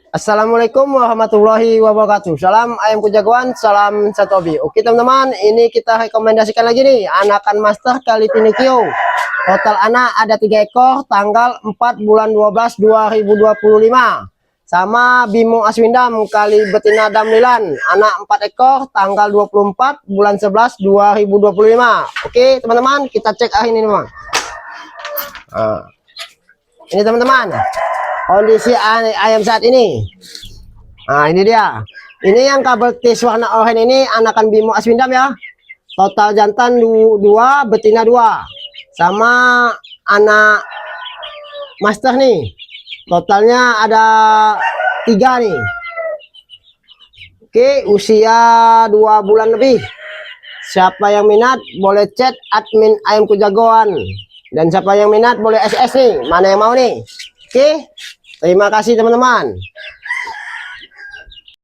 Assalamualaikum warahmatullahi wabarakatuh. Salam ayam kujagoan, salam satobi. Oke teman-teman, ini kita rekomendasikan lagi nih anakan master kali Pinocchio. Total anak ada 3 ekor, tanggal 4 bulan 12 2025. Sama Bimo Aswindam kali betina Damlilan, anak 4 ekor, tanggal 24 bulan 11 2025. Oke teman-teman, kita cek ini teman. Ini teman-teman, kondisi ayam saat ini. Nah ini dia, ini yang kabel tis warna oranye ini anakan Bimo Aswindam ya. Total jantan 2, betina 2, sama anak master nih, totalnya ada 3 nih. Oke, usia 2 bulan lebih. Siapa yang minat boleh chat admin ayam kujagoan, dan siapa yang minat boleh SS nih, mana yang mau nih. Oke, terima kasih teman-teman.